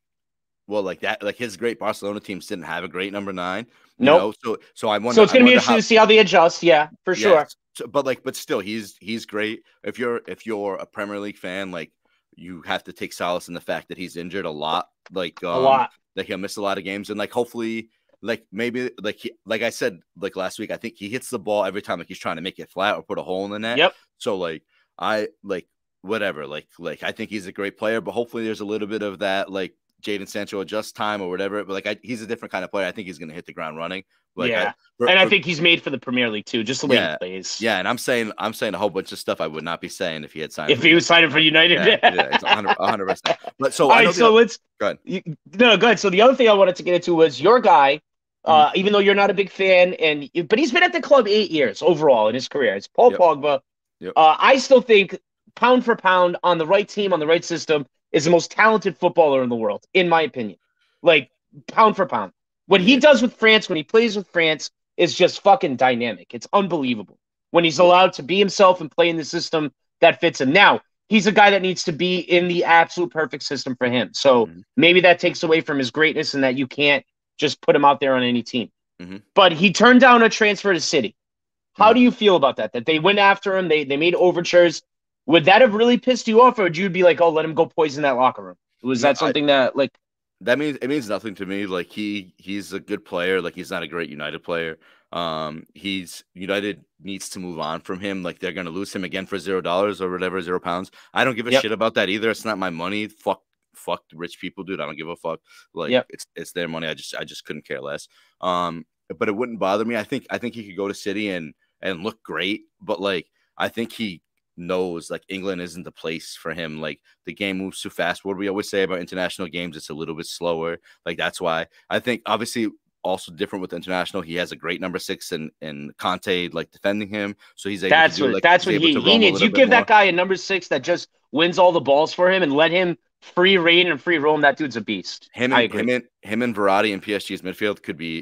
Well, like that, like his great Barcelona teams didn't have a great number 9, you Nope. know. So So it's I going to be wonder interesting how. to see how they adjust. Yeah, for sure. Yes, but still, he's great. If you're a Premier League fan, like you have to take solace in the fact that he's injured a lot. A lot. Like he'll miss a lot of games, and like hopefully, like maybe like I said like last week, I think he hits the ball every time like he's trying to make it flat or put a hole in the net. Yep. So like I like whatever like I think he's a great player, but hopefully there's a little bit of that like Jaden Sancho adjust time or whatever. But like he's a different kind of player. I think he's gonna hit the ground running. Like I Yeah. And I think he's made for the Premier League too, just the way he yeah, plays. yeah, and I'm saying a whole bunch of stuff I would not be saying if he had signed If for he was United. signing for United. Yeah, yeah, it's 100%. But so All I know right, so let's. go ahead. No, good. So the other thing I wanted to get into was your guy. Mhm. Even though you're not a big fan, but he's been at the club 8 years overall in his career. It's Paul Yep, Pogba. yep. I still think pound for pound on the right team on the right system is the most talented footballer in the world, in my opinion. Like pound for pound, what he Yeah. does with France when he plays with France is just fucking dynamic. It's unbelievable when he's Well, allowed to be himself and play in the system that fits him. Now he's a guy that needs to be in the absolute perfect system for him. So mhm, maybe that takes away from his greatness and that you can't just put him out there on any team. mhm, But he turned down a transfer to City. How mhm. do you feel about that? That they went after him, they made overtures. Would that have really pissed you off, or would you be like, "Oh, let him go poison that locker room"? Was No, that something that like? that means it means nothing to me. Like he's a good player. Like he's not a great United player. He's United needs to move on from him. Like they're gonna lose him again for $0 or whatever, £0. I don't give a Yep, shit about that either. It's not my money. Fuck rich people, dude. I don't give a fuck. Like yep. it's their money. I just couldn't care less. But it wouldn't bother me. I think he could go to City and look great. But like I think he knows like England isn't the place for him. Like the game moves too fast. What do we always say about international games? It's a little bit slower. Like that's why I think obviously also different with international. He has a great number 6 and Conte like defending him, so he's able to do like That's he's what able to he roam a needs. little You bit give that more. guy a number 6 that just wins all the balls for him and let him free reign and free roam. That dude's a beast. I agree. Him and Verratti in PSG's midfield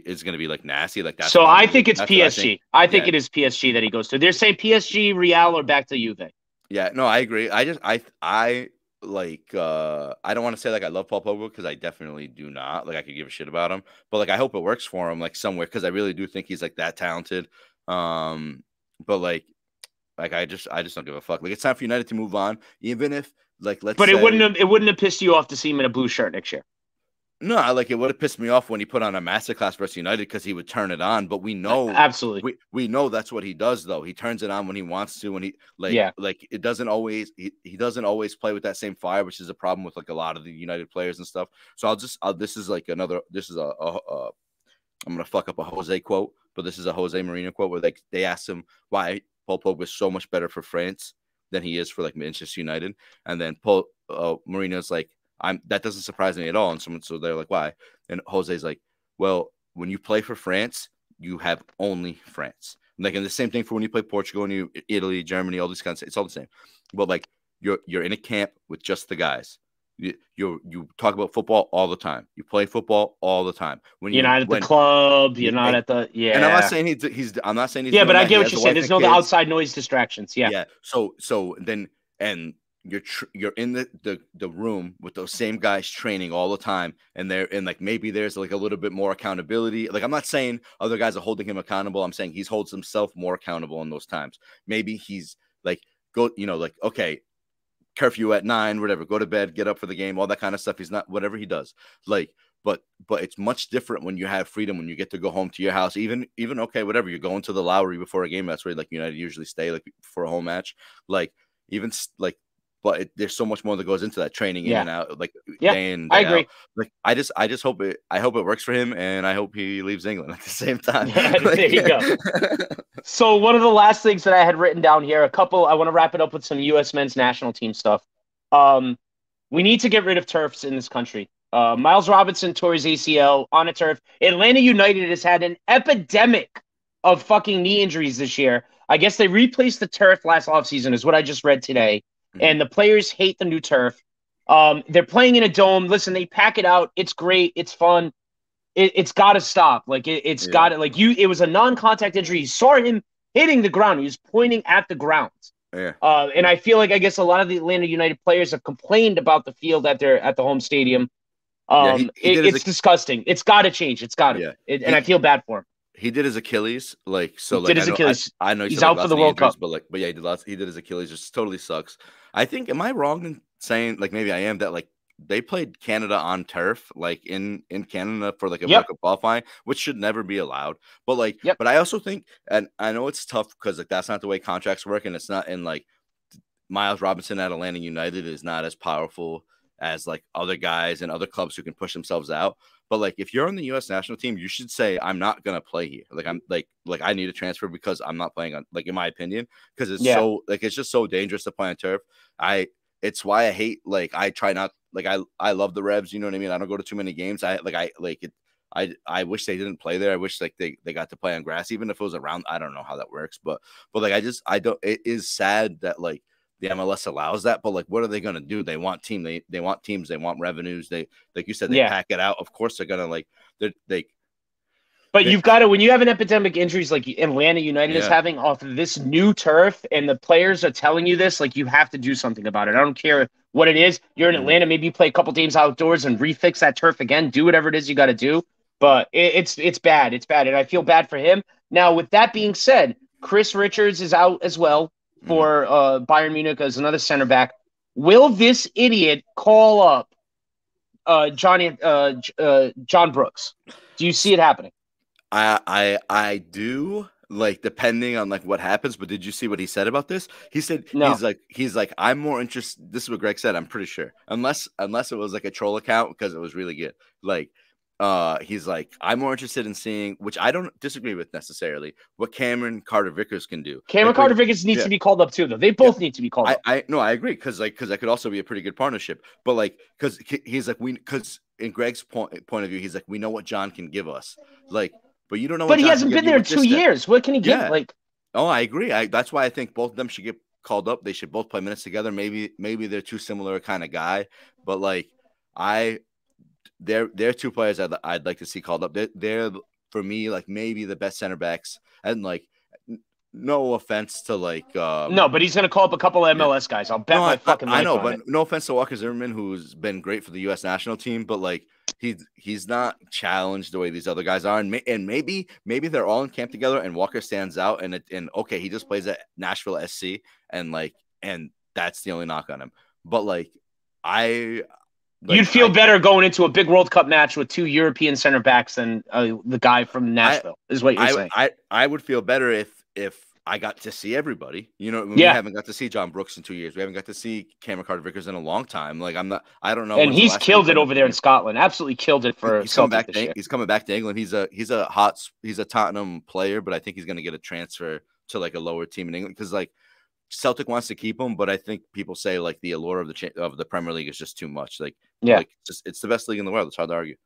is going to be like nasty. Like So I think it's that's what I think. PSG. I think Yeah, it is PSG that he goes to. They're saying PSG, Real, or back to Juve. yeah. No, I agree. I like I don't want to say like I love Paul Pogba because I definitely do not. Like I could give a shit about him, but like I hope it works for him like somewhere because I really do think he's like that talented. Um, but like I just don't give a fuck. Like it's time for United to move on, even if like let's But say it wouldn't have pissed you off to see him in a blue shirt next year. no, like it would have pissed me off when he put on a masterclass versus United because he would turn it on. But Absolutely. we know that's what he does though. He turns it on when he wants to, when he Yeah. like it doesn't always he doesn't always play with that same fire, which is a problem with like a lot of the United players and stuff. So this is like this is a I'm gonna fuck up a Jose quote, but this is a Jose Mourinho quote where they asked him why Paul Pogba is so much better for France than he is for like Manchester United, and then Paul Mourinho's like, that doesn't surprise me at all. And so they're like, why? And Jose's like, well, when you play for France, you have only France. Like, and the same thing for when you play Portugal and Italy, Germany, all these kinds of, it's all the same. But like you're in a camp with just the guys. You talk about football all the time. You play football all the time. You're not at the club. You're not at the and I'm not yeah. saying he's I'm not saying he's Yeah, doing but I that. He get what has you're a saying. wife There's and no the kids. outside noise distractions. Yeah. Yeah. So then and you're in the room with those same guys training all the time, and like maybe there's like a little bit more accountability. Like I'm not saying other guys are holding him accountable. I'm saying he holds himself more accountable in those times. Maybe he's like like okay, curfew at 9, whatever, go to bed, get up for the game, all that kind of stuff. He's not whatever he does. Like, but it's much different when you have freedom, when you get to go home to your house, even okay, whatever, you're going to the Lowry before a game. That's where like United usually stay like for a home match. Like even like, but there's so much more that goes into that training in Yeah. and out, like Yeah. day in, I day out. agree. Like I just hope it works for him, and I hope he leaves England at the same time. There you go. So one of the last things that I had written down here, I want to wrap it up with some U.S. men's national team stuff. Um, we need to get rid of turfs in this country. Miles Robinson tore his ACL on a turf. Atlanta United has had an epidemic of fucking knee injuries this year. I guess they replaced the turf last offseason, is what I just read today. And the players hate the new turf. They're playing in a dome. Listen, they pack it out. It's great. It's fun. It's got to stop. Like it's got to it was a non-contact injury. You saw him hitting the ground. He was pointing at the ground. Yeah. And I feel like I guess a lot of the Atlanta United players have complained about the field at the home stadium. It's disgusting. It's got to change. It's got to. Yeah. And I feel bad for him. He did his Achilles, like so. He like did his Achilles. I know he's out for the World Cup, but yeah, he did his Achilles. Just totally sucks. I think. Am I wrong in saying like maybe I am that like they played Canada on turf, like in Canada for like a World Cup qualifying, which should never be allowed. But like, but I also think, and I know it's tough because like that's not the way contracts work, and it's not in like Miles Robinson at Atlanta United is not as powerful as like other guys and other clubs who can push themselves out. But like if you're on the U.S. national team, you should say I'm not gonna play here. Like I'm like I need a transfer because I'm not playing on, like in my opinion, because it's so like it's just so dangerous to play on turf. It's why I hate, like I try not, like I love the Revs, you know what I mean? I don't go to too many games. I wish they didn't play there. I wish like they got to play on grass, even if it was around. I don't know how that works, but like I don't. It is sad that like the MLS allows that, but like what are they gonna do? They want they want teams, they want revenues. They, like you said, they pack it out. Of course they're gonna like they. But you've got to, when you have an epidemic injuries like Atlanta United is having off of this new turf, and the players are telling you this, like you have to do something about it. I don't care what it is. You're in Atlanta, maybe you play a couple games outdoors and refix that turf again. Do whatever it is you got to do. But it's bad. It's bad, and I feel bad for him. Now, with that being said, Chris Richards is out as well for Bayern Munich as another center back. Will this idiot call up John Brooks? Do you see it happening? I do, like, depending on like what happens. But did you see what he said about this? He said he's like I'm more interested. This is what Greg said. I'm pretty sure, unless it was like a troll account, because it was really good. Like, he's like, I'm more interested in seeing, which I don't disagree with necessarily, what Cameron Carter-Vickers can do. Cameron Carter-Vickers needs to be called up too, though. They both need to be called up. I agree, because that could also be a pretty good partnership. But like, because he's like because in Greg's point of view, he's like, we know what John can give us, like. But you don't know. But he hasn't been there in 2 years. What can he give? Like, oh, I agree. That's why I think both of them should get called up. They should both play minutes together. Maybe they're too similar kind of guy. But like, they're two players I'd like to see called up. They're for me like maybe the best center backs. And like, no offense to like no, but he's gonna call up a couple of MLS guys. I'll bet my fucking life. I know, on but it. No offense to Walker Zimmerman, who's been great for the U.S. national team, but like he's not challenged the way these other guys are, and maybe they're all in camp together, and Walker stands out, and okay, he just plays at Nashville SC, and that's the only knock on him. But like you'd feel better going into a big World Cup match with two European center backs than the guy from Nashville, is what you're saying. I would feel better if I got to see everybody. You know, we haven't got to see John Brooks in 2 years. We haven't got to see Cameron Carter-Vickers in a long time. Like, I don't know. And he's killed it over there in Scotland. Absolutely killed it for he's coming back to England. He's a Tottenham player, but I think he's going to get a transfer to like a lower team in England, because like Celtic wants to keep him, but I think people say like the allure of the Premier League is just too much. Like, it's the best league in the world. It's hard to argue.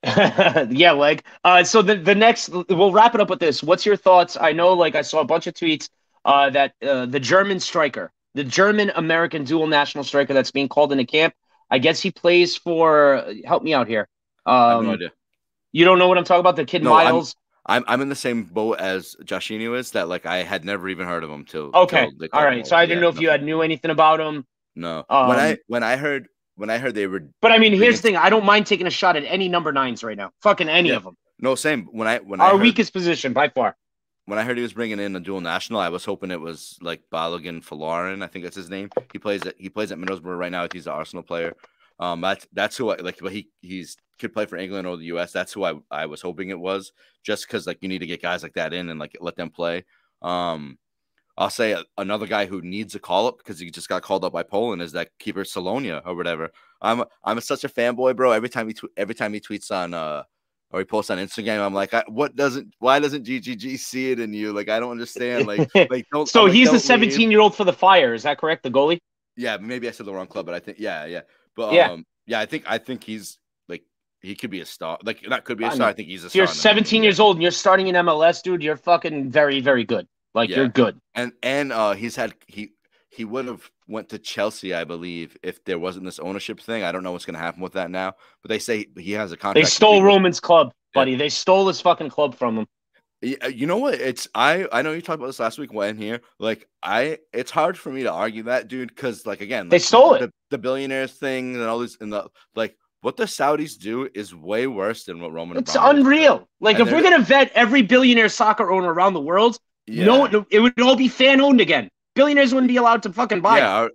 So the next, we'll wrap it up with this. What's your thoughts? I know, like, I saw a bunch of tweets that the German striker, the German American dual national striker that's being called into camp. I guess he plays for. Help me out here. I have no Um, idea. you don't know what I'm talking about? The kid No, I'm Miles. I'm in the same boat as Joshinho is that like I had never even heard of him Okay, till they all called him right. So over. I didn't Yeah, know if no, you had knew anything about him. no. Um, When I heard they were but I mean, here's bringing the thing. I don't mind taking a shot at any number nines right now. Fucking any yeah of them. no same Our weakest position by far. when I heard he was bringing in a dual national, I was hoping it was like Balogun Folarin. I think that's his name. He plays at Middlesbrough right now. He's an Arsenal player. That's who I like. But he's could play for England or the U.S. That's who I was hoping it was. Just because like you need to get guys like that in and like let them play. I'll say another guy who needs a call up because he just got called up by Poland is that keeper Salonia or whatever. I'm such a fanboy, bro. Every time he tweets on or he posts on Instagram, I'm like, why doesn't GGG see it in you? Like I don't understand. Don't I'm So like he's the don't leave. 17-year-old for the Fire. Is that correct? The goalie? Yeah, maybe I said the wrong club, but I think yeah. But Yeah. yeah, I think he's like he could be a star. Like that could be a I star. mean, I think he's a if you're star in the making. 17 Yeah. years old and you're starting in MLS, dude, you're fucking very, very good. Like you're Yeah. good. And he would have went to Chelsea, I believe, if there wasn't this ownership thing. I don't know what's going to happen with that now, but they say he has a They contract stole complete with Roman's club, yeah. buddy. They stole his fucking club from him. You know what? I know you talked about this last week when here. Like it's hard for me to argue that, dude, because like again, They like stole it. the billionaires thing and all this and the like what the Saudis do is way worse than what Roman It's Abramovich does. unreal. Like And if we're they're gonna vet every billionaire soccer owner around the world, yeah. it would all be fan owned again. Billionaires wouldn't be allowed to fucking buy it. Yeah,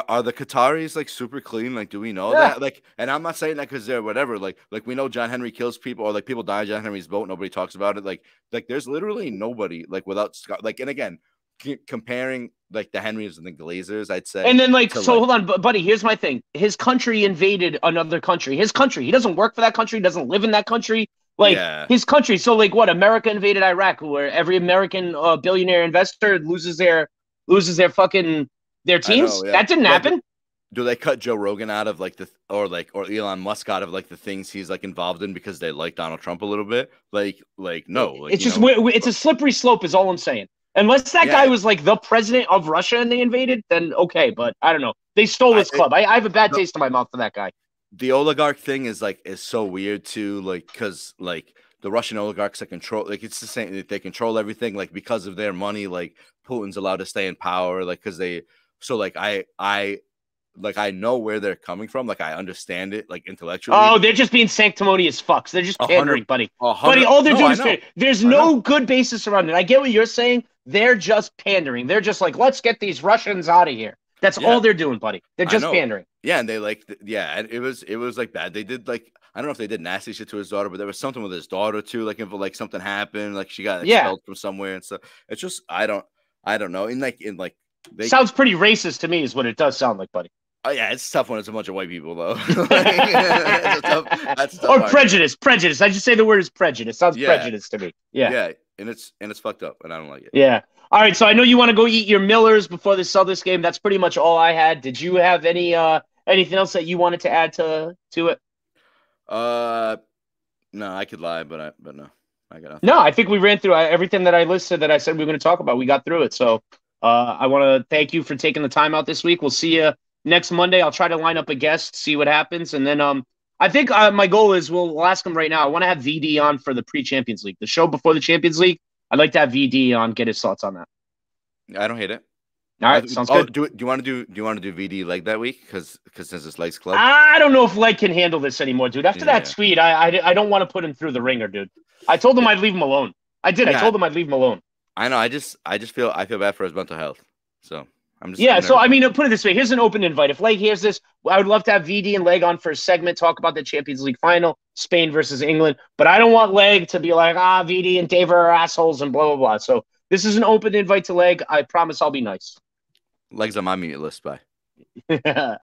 are the Qataris like super clean? Like, do we know Yeah. that? Like, and I'm not saying that because they're whatever. Like we know John Henry kills people, or like people die on John Henry's boat. Nobody talks about it. Like there's literally nobody like without like. And again, comparing like the Henrys and the Glazers, I'd say And then, like, to so like hold on, buddy. Here's my thing. His country invaded another country. His country. He doesn't work for that country. Doesn't live in that country. Like yeah, his country. So, like, what? America invaded Iraq, where every American billionaire investor loses their fucking their I know. teams. Yeah, That didn't yeah. happen. Do they cut Joe Rogan out of like or Elon Musk out of like the things he's like involved in because they like Donald Trump a little bit? Like no, like It's just it's a slippery slope, is all I'm saying. Unless that guy yeah. was like the president of Russia and they invaded, then okay. But I don't know. They stole his club. I have a bad taste in my mouth for that guy. The oligarch thing is so weird too, like because like the Russian oligarchs that control like it's the same they control everything like because of their money, like Putin's allowed to stay in power, like because they so I know where they're coming from, like I understand it like intellectually. Oh, they're just being sanctimonious fucks. They're just pandering, buddy. Buddy, all they're no, doing I is know. there's I know. no good basis around it. I get what you're saying. They're just pandering. They're just like, let's get these Russians out of here. That's Yeah, all they're doing, buddy. They're I just know. pandering. Yeah, and they like yeah, and it was like bad. They did like I don't know if they did nasty shit to his daughter, but there was something with his daughter too. Like if like something happened, like she got Yeah. expelled from somewhere and stuff. It's just I don't know. In like they Sounds pretty racist to me, is what it does sound like, buddy. oh yeah, it's tough when it's a bunch of white people though. That's a tough Or argument. prejudice. I just say the word is prejudice. Sounds Yeah, prejudice to me. Yeah. yeah, and it's fucked up, and I don't like it. Yeah. All right. So I know you want to go eat your Millers before the Celtics game. That's pretty much all I had. Did you have anything else that you wanted to add to it? Uh, no, I could lie, but no, I got nothing. No, I think we ran through everything that I listed that I said we were going to talk about. We got through it. So I want to thank you for taking the time out this week. We'll see you next Monday. I'll try to line up a guest, see what happens. And then I think my goal is we'll ask him right now. I want to have VD on for the pre-Champions League, the show before the Champions League. I'd like to have VD on, get his thoughts on that. I don't hate it. All right, sounds good. Do you want to do VD leg that week? Because since it's legs club, I don't know if Leg can handle this anymore, dude. After that yeah. tweet, I don't want to put him through the ringer, dude. I told him I'd leave him alone. I did. Yeah. I told him I'd leave him alone. I know. I just feel bad for his mental health. So I'm just Yeah. So I mean, put it this way. Here's an open invite. If Leg hears this, I would love to have VD and Leg on for a segment, talk about the Champions League final, Spain versus England. But I don't want Leg to be like, VD and Dave are assholes and blah blah blah. So this is an open invite to Leg. I promise I'll be nice. legs on my mute list. Bye.